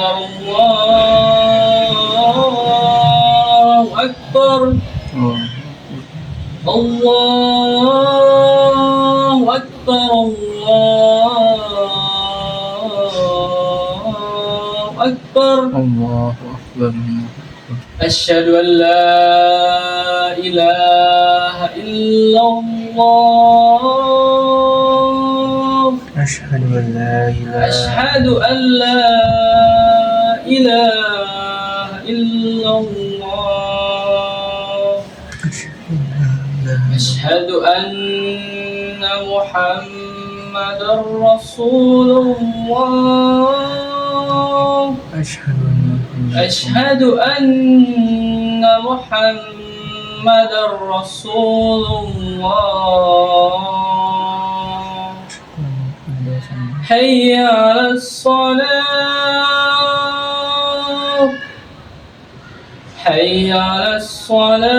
الله أكبر الله أكبر الله أكبر الله أكبر. أشهد أن لا إله إلا الله أشهد أن لا إله أشهد أن لا إله إلا الله أشهد أن محمدا رسول الله أشهد أن محمدا رسول الله حي على الصلاة حي على الصلاة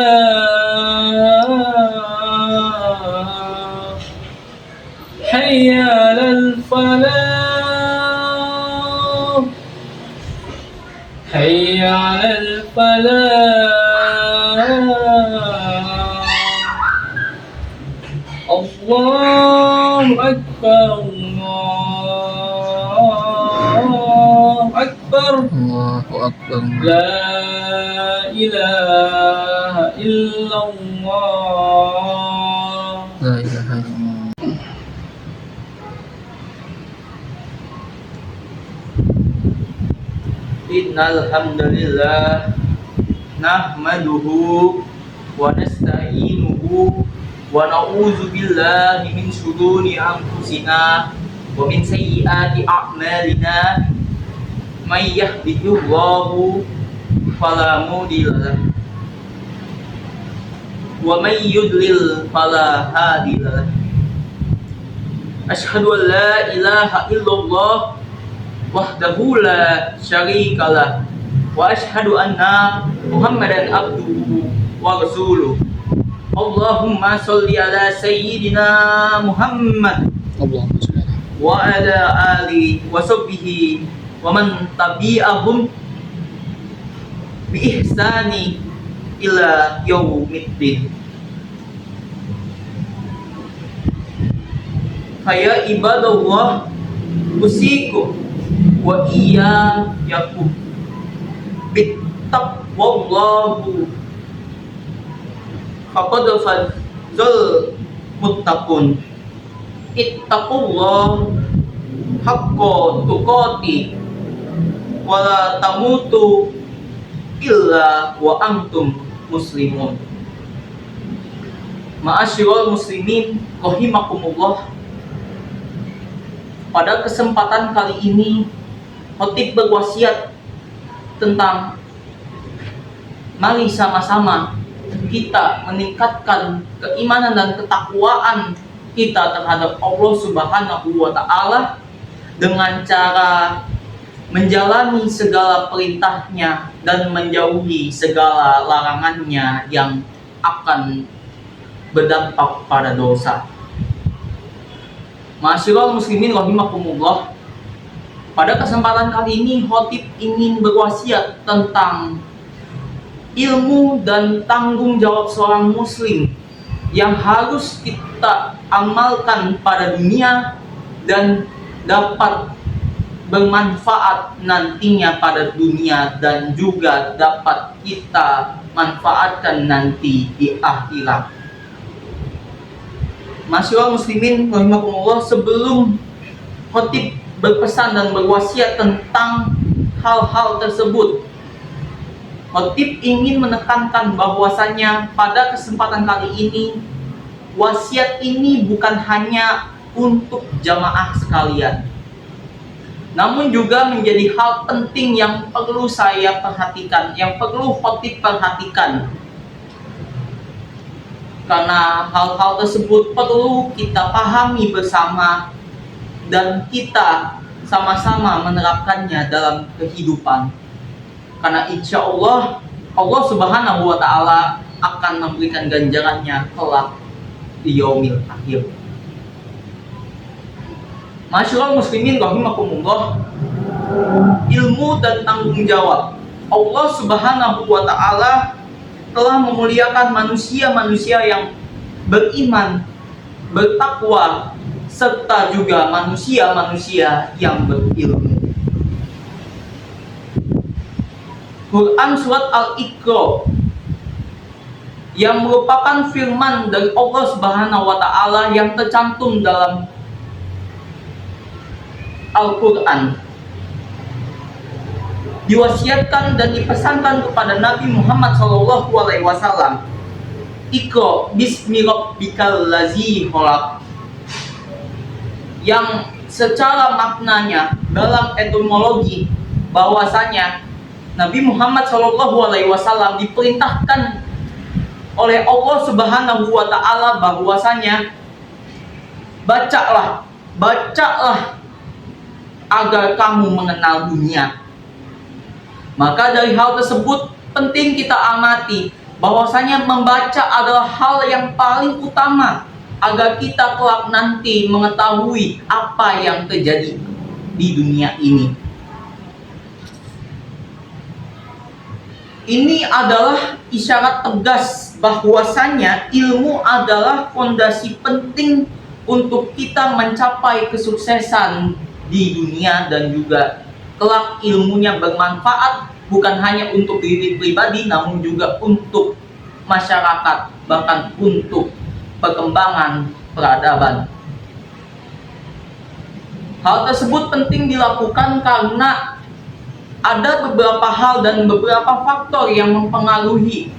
حي على الفلاح حي على الفلاح الله أكبر الله أكبر الله أكبر. لا إله إلا الله لا إله إلا الله. Innal hamdalillah nahmaduhu wa nasta'inuhu wa na'udzu billahi min shururi anfusina wa min sayyiati a'malina may yahdihillahu fala mudilla lahu wa may yudlil fala hadiya lahu asyhadu an la ilaha illallah wahdahu la syarikalah wa asyhadu anna Muhammadan abduhu wa rasuluh. Allahumma sholli ala sayyidina Muhammad Allahumma sholli ala wa ala ali wa sahbihi wa man tabi'ahum bi ihsani ila yaumiddin. Faya ibadallah usikum wa iyyakum bittaqwallahu faqad fazal muttaqun ittaqullah haqqa tuqati wa la tamutu illa wa antum muslimun. Ma'asyiral muslimin rahimakumullah. Pada kesempatan kali ini khotib berwasiat tentang mari sama-sama kita meningkatkan keimanan dan ketakwaan kita terhadap Allah Subhanahu wa Ta'ala dengan cara menjalani segala perintahnya dan menjauhi segala larangannya yang akan berdampak pada dosa. Ma'asyiral muslimin rahimakumullah. Pada kesempatan kali ini khotib ingin berwasiat tentang ilmu dan tanggung jawab seorang muslim yang harus kita amalkan pada dunia dan dapat bermanfaat nantinya pada dunia dan juga dapat kita manfaatkan nanti di akhirat. Ma'asyiral muslimin rahimakumullah, sebelum khotib berpesan dan berwasiat tentang hal-hal tersebut, khotib ingin menekankan bahwasanya pada kesempatan kali ini wasiat ini bukan hanya untuk jamaah sekalian, namun juga menjadi hal penting yang perlu saya perhatikan, yang perlu khotib perhatikan. Karena hal-hal tersebut perlu kita pahami bersama dan kita sama-sama menerapkannya dalam kehidupan. Karena insya Allah Allah Subhanahu wa Ta'ala akan memberikan ganjarannya kelak di yaumil akhir. Ma'asyiral muslimin rahimakumullah. ilmu dan tanggung jawab. Allah Subhanahu wa Ta'ala telah memuliakan manusia-manusia yang beriman, bertakwa, serta juga manusia-manusia yang berilmu. Quran Surat Al-Iqra yang merupakan firman dari Allah Subhanahu wa Ta'ala yang tercantum dalam Al-Quran, diwasiatkan dan dipesankan kepada Nabi Muhammad SAW. Iqra bismi rabbikal ladzi khalaq, yang secara maknanya dalam etimologi bahwasanya Nabi Muhammad SAW diperintahkan oleh Allah Subhanahu wa Ta'ala bahwasanya bacalah agar kamu mengenal dunia. Maka dari hal tersebut penting kita amati bahwasanya membaca adalah hal yang paling utama agar kita kelak nanti mengetahui apa yang terjadi di dunia ini. Ini adalah isyarat tegas bahwasanya ilmu adalah fondasi penting untuk kita mencapai kesuksesan di dunia dan juga kelak ilmunya bermanfaat bukan hanya untuk diri pribadi namun juga untuk masyarakat, bahkan untuk perkembangan peradaban. Hal tersebut penting dilakukan karena ada beberapa hal dan beberapa faktor yang mempengaruhi.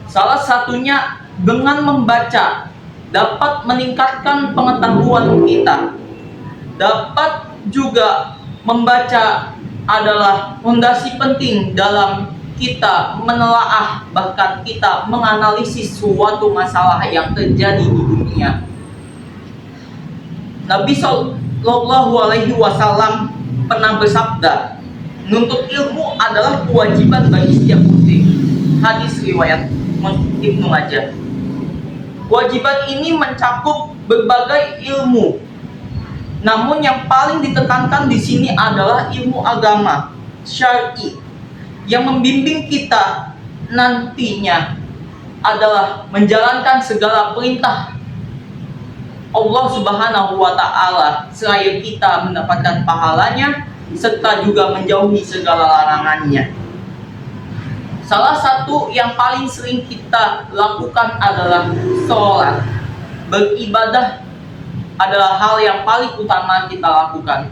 Salah satunya dengan membaca dapat meningkatkan pengetahuan kita. Dapat juga membaca adalah fondasi penting dalam kita menelaah, bahkan kita menganalisis suatu masalah yang terjadi di dunia. Nabi Shallallahu Alaihi Wasallam pernah bersabda, menuntut ilmu adalah kewajiban bagi setiap muslim. Hadis riwayat Ibnu Majah. Kewajiban ini mencakup berbagai ilmu. Namun yang paling ditekankan di sini adalah ilmu agama syar'i yang membimbing kita nantinya adalah menjalankan segala perintah Allah Subhanahu wa Ta'ala seraya kita mendapatkan pahalanya serta juga menjauhi segala larangannya. Salah satu yang paling sering kita lakukan adalah sholat. Beribadah adalah hal yang paling utama kita lakukan.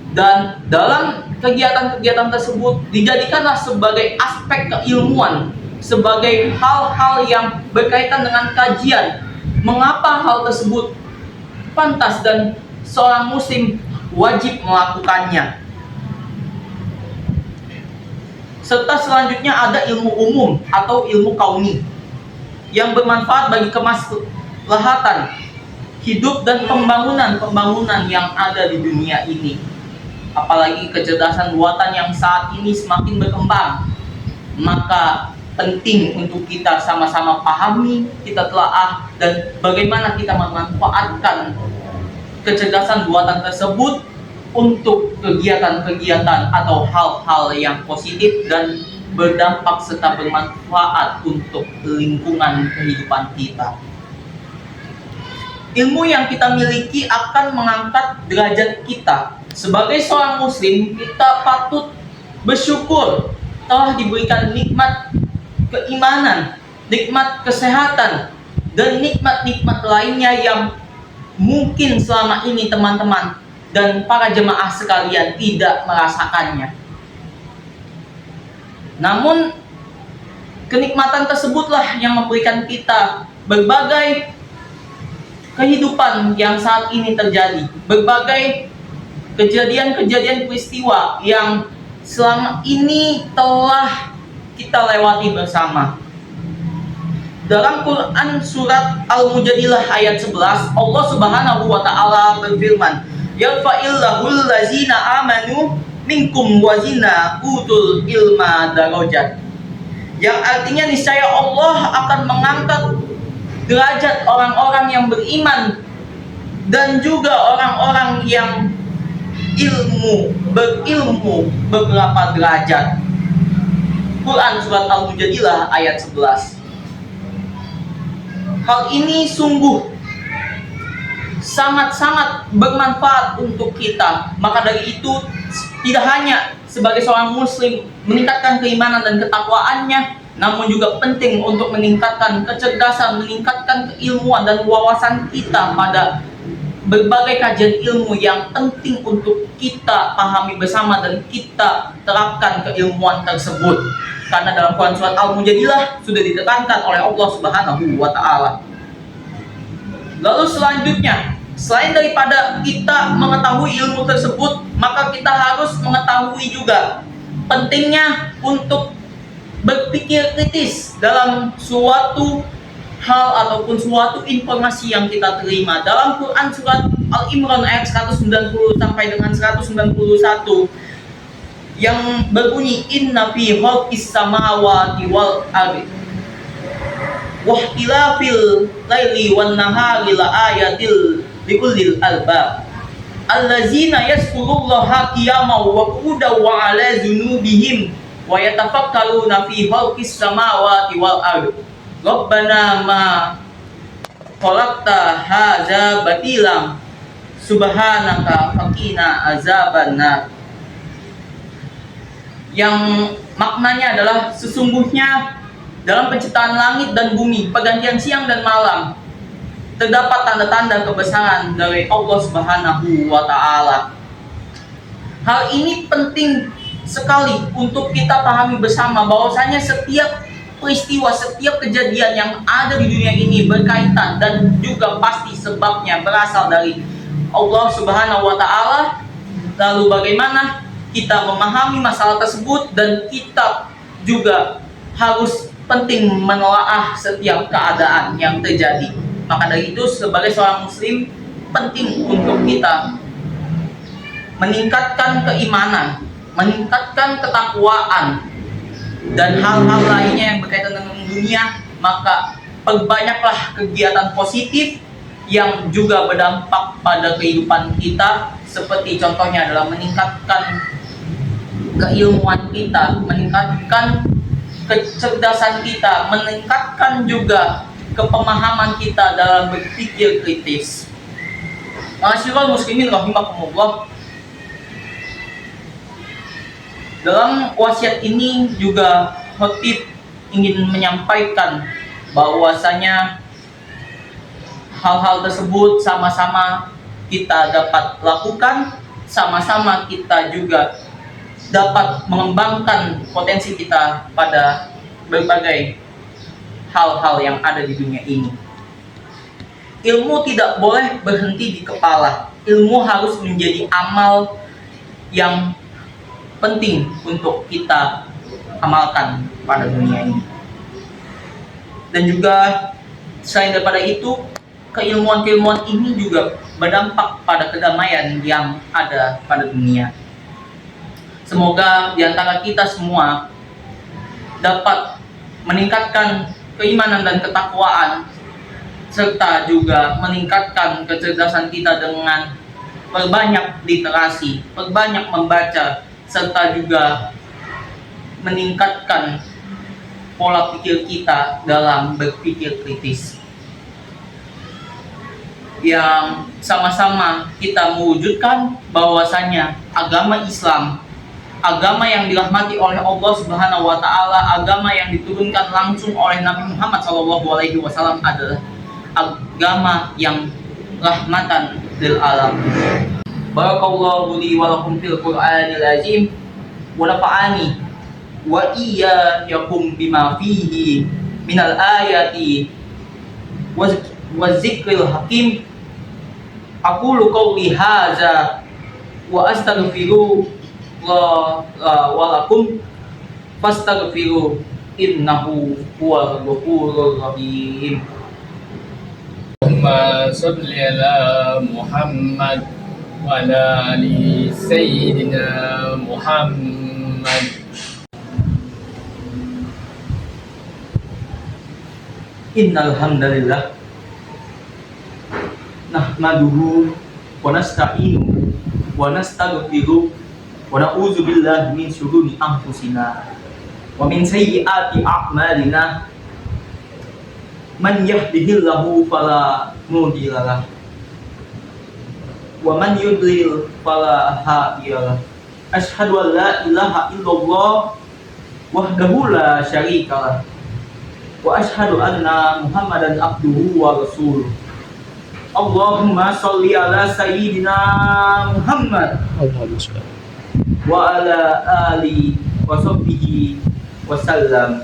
Dan dalam kegiatan-kegiatan tersebut dijadikanlah sebagai aspek keilmuan, sebagai hal-hal yang berkaitan dengan kajian. Mengapa hal tersebut pantas dan seorang muslim wajib melakukannya. Serta selanjutnya ada ilmu umum atau ilmu kauni yang bermanfaat bagi kemaslahatan hidup dan pembangunan yang ada di dunia ini. Apalagi kecerdasan buatan yang saat ini semakin berkembang, maka penting untuk kita sama-sama pahami, kita telaah, dan bagaimana kita memanfaatkan kecerdasan buatan tersebut untuk kegiatan-kegiatan atau hal-hal yang positif dan berdampak serta bermanfaat untuk lingkungan kehidupan kita. Ilmu yang kita miliki akan mengangkat derajat kita. Sebagai seorang muslim, kita patut bersyukur telah diberikan nikmat keimanan, nikmat kesehatan, dan nikmat-nikmat lainnya yang mungkin selama ini teman-teman dan para jemaah sekalian tidak merasakannya. Namun kenikmatan tersebutlah yang memberikan kita berbagai kehidupan yang saat ini terjadi, berbagai kejadian-kejadian peristiwa yang selama ini telah kita lewati bersama. Dalam Quran surat Al-Mujadilah ayat 11, Allah Subhanahu wa Ta'ala berfirman, "Yarfa'illahul ladzina amanu minkum wazina utul ilma darajat." Yang artinya niscaya Allah akan mengangkat derajat orang-orang yang beriman dan juga orang-orang yang berilmu beberapa derajat. Quran surat Al-Mujadilah ayat 11. Hal ini sungguh sangat-sangat bermanfaat untuk kita. Maka dari itu, tidak hanya sebagai seorang muslim meningkatkan keimanan dan ketakwaannya, namun juga penting untuk meningkatkan kecerdasan, meningkatkan keilmuan dan wawasan kita pada berbagai kajian ilmu yang penting untuk kita pahami bersama dan kita terapkan keilmuan tersebut. Karena dalam Quran surat Al-Mujadilah sudah ditekankan oleh Allah Subhanahu wa Ta'ala. Lalu selanjutnya, selain daripada kita mengetahui ilmu tersebut, maka kita harus mengetahui juga pentingnya untuk berpikir kritis dalam suatu hal ataupun suatu informasi yang kita terima. Dalam Quran surat Al-Imran ayat 190 sampai dengan 191 yang berbunyi, inna fi khalqis samawati wal ardi wahtilafil laili wan nahari la ayatil likulil albab allazina yazkurullaha qiyaman wa qu'udan wa ala junubihim wa yatafakkaruna fi khalqis samawati wal ardi rabbana ma khalaqta hadza batilan subhanaka faqina azabannar. Yang maknanya adalah sesungguhnya dalam penciptaan langit dan bumi, pergantian siang dan malam, terdapat tanda-tanda kebesaran dari Allah Subhanahu wa Ta'ala. Hal ini penting sekali untuk kita pahami bersama bahwasanya setiap peristiwa, setiap kejadian yang ada di dunia ini berkaitan dan juga pasti sebabnya berasal dari Allah Subhanahu wa Ta'ala. Lalu bagaimana kita memahami masalah tersebut, dan kita juga harus penting menelaah setiap keadaan yang terjadi. Maka dari itu, sebagai seorang muslim penting untuk kita meningkatkan keimanan, meningkatkan ketakwaan dan hal-hal lainnya yang berkaitan dengan dunia. Maka perbanyaklah kegiatan positif yang juga berdampak pada kehidupan kita, seperti contohnya adalah meningkatkan keilmuan kita, meningkatkan kecerdasan kita, meningkatkan juga kepemahaman kita dalam berpikir kritis. Ma'asyiral muslimin rahimakumullah. Dalam wasiat ini juga khatib ingin menyampaikan bahwasanya hal-hal tersebut sama-sama kita dapat lakukan, sama-sama kita juga dapat mengembangkan potensi kita pada berbagai hal-hal yang ada di dunia ini. Ilmu tidak boleh berhenti di kepala. Ilmu harus menjadi amal yang penting untuk kita amalkan pada dunia ini. Dan juga selain daripada itu, keilmuan-keilmuan ini juga berdampak pada kedamaian yang ada pada dunia. Semoga di antara kita semua dapat meningkatkan keimanan dan ketakwaan, serta juga meningkatkan kecerdasan kita dengan perbanyak literasi, perbanyak membaca, serta juga meningkatkan pola pikir kita dalam berpikir kritis, yang sama-sama kita mewujudkan bahwasanya agama Islam, agama yang dirahmati oleh Allah Subhanahu wa Ta'ala, agama yang diturunkan langsung oleh Nabi Muhammad SAW adalah agama yang rahmatan lil alamin. Barakallahu li wa lakum fil Qur'anil azim wa nafa'ani wa iyyakum bima fihi minal ayati wa zikril hakim. Aqulu qawli hadza wa astaghfiru walakum fastaghfiru innahu huwal ghafurur rahim. Allahumma shalli ala Muhammad wa ala ali sayyidina Muhammad. Innal hamdalillah nahmaduhu wa nasta'inuhu wa nastaghfiruh wa na'udzu billahi min syururi anfusina wa min sayyiati a'malina. Man yahdihillahu fala mudilla lahu wa man yudlil fala hadiya lahu. Asyhadu an la ilaha illallah wahdahu la syarika lah wa asyhadu anna Muhammadan abduhu wa rasuluh. Allahumma sholli ala sayyidina Muhammad wa ala ali wa sahbihi wa sallam.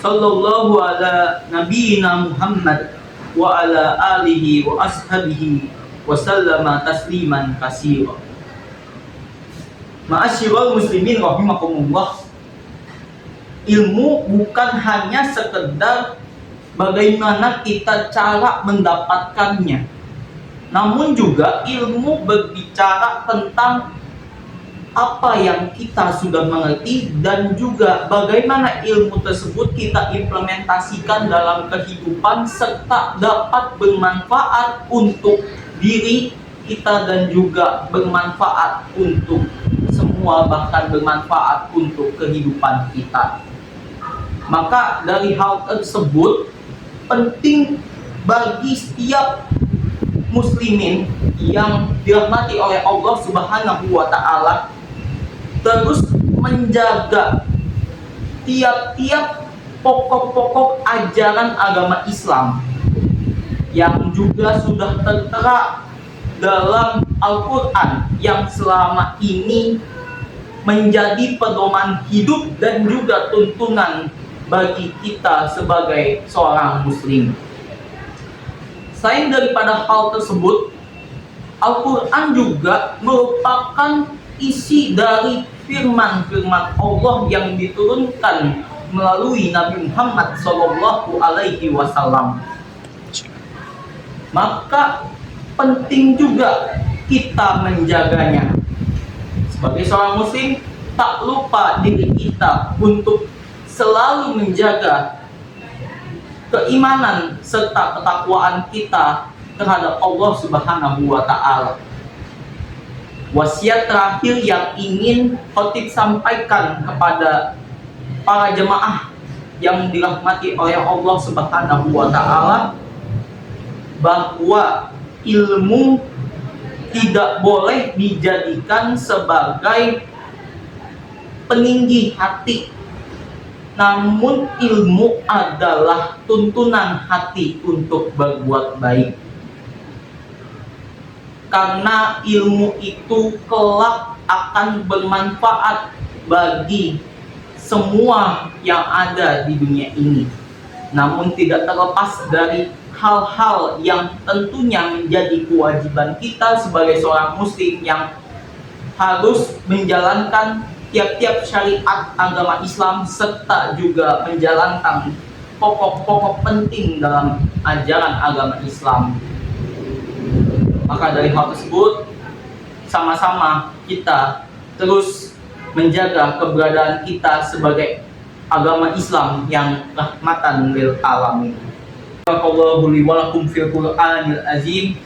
Sallallahu ala nabiyyina Muhammad wa ala alihi wa ashabihi wa sallama tasliman katsira. Ma'asyiral muslimin rahimakumullah. Ilmu bukan hanya sekedar bagaimana kita cara mendapatkannya, namun juga ilmu berbicara tentang apa yang kita sudah mengerti dan juga bagaimana ilmu tersebut kita implementasikan dalam kehidupan serta dapat bermanfaat untuk diri kita dan juga bermanfaat untuk semua, bahkan bermanfaat untuk kehidupan kita. Maka dari hal tersebut penting bagi setiap muslimin yang dirahmati oleh Allah Subhanahu wa taala terus menjaga tiap-tiap pokok-pokok ajaran agama Islam yang juga sudah tertera dalam Al-Quran yang selama ini menjadi pedoman hidup dan juga tuntunan bagi kita sebagai seorang muslim. Selain daripada hal tersebut, Al-Quran juga merupakan isi dari firman-firman Allah yang diturunkan melalui Nabi Muhammad SAW. Maka penting juga kita menjaganya. Sebagai seorang muslim, tak lupa diri kita untuk selalu menjaga keimanan serta ketakwaan kita terhadap Allah Subhanahu wa taala. Wasiat terakhir yang ingin khotib sampaikan kepada para jemaah yang dirahmati oleh Allah Subhanahu wa taala, bahwa ilmu tidak boleh dijadikan sebagai peninggi hati, namun ilmu adalah tuntunan hati untuk berbuat baik. Karena ilmu itu kelak akan bermanfaat bagi semua yang ada di dunia ini. Namun tidak terlepas dari hal-hal yang tentunya menjadi kewajiban kita sebagai seorang muslim yang harus menjalankan tiap-tiap syariat agama Islam serta juga menjalankan pokok-pokok penting dalam ajaran agama Islam. Maka dari hal tersebut, sama-sama kita terus menjaga keberadaan kita sebagai agama Islam yang rahmatan lil alamin. Barakallahu li wa lakum fil Qur'anil azim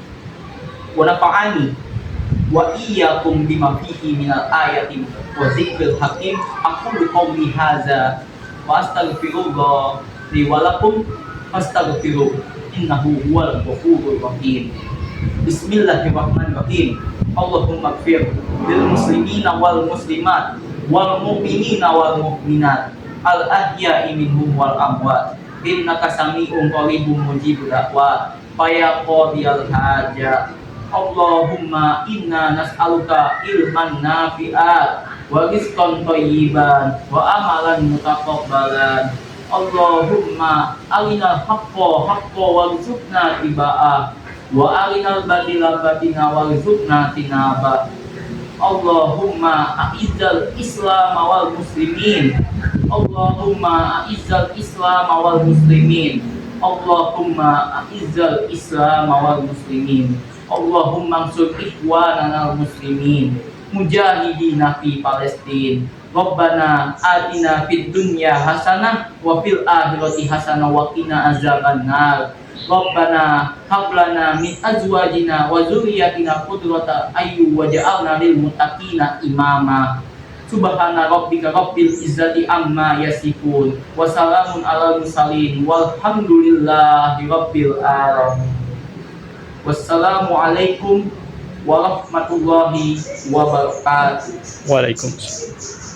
wa nafa'ani wa iyyakum bima fihi minal ayati wa dzikril hakim. Aqulu qawli hadza wa astaghfirullah li wa lakum fastaghfiruh innahu huwal ghafurur rahim. Bismillahirrahmanirrahim. Allahumma ighfir lil muslimina wal muslimat wal mu'minina wal mu'minat al ahya'i minhum wal amwat innaka sami'un qaribun mujibud da'wat ya qadiyal hajat. Allahumma inna nas'aluka ilman nafi'at wa rizqan thayyiban wa amalan mutaqabbalan. Allahumma arinal haqqa haqqa warzuqna tiba'ah wa arinal batila batina warzuqna tinaba. Allahumma a'izzal Islam wal muslimin. Allahumma a'izzal Islam wal muslimin. Allahumma a'izzal Islam wal muslimin. Allahumma ansur ikhwanana al muslimin mujahidina fi Palestin. Rabbana atina fid dunya hasanah wa fil akhirati hasanah wa qina azabannar. Rabbana hab lana min azwajina wa dzurriyyatina qurrata a'yun waj'alna lil muttaqina imama. Subhana rabbika rabbil izzati amma yasifun wa salamun alal mursalin walhamdulillahi rabbil alamin. Wassalamu alaikum warahmatullahi wabarakatuh. Waalaikumsalam.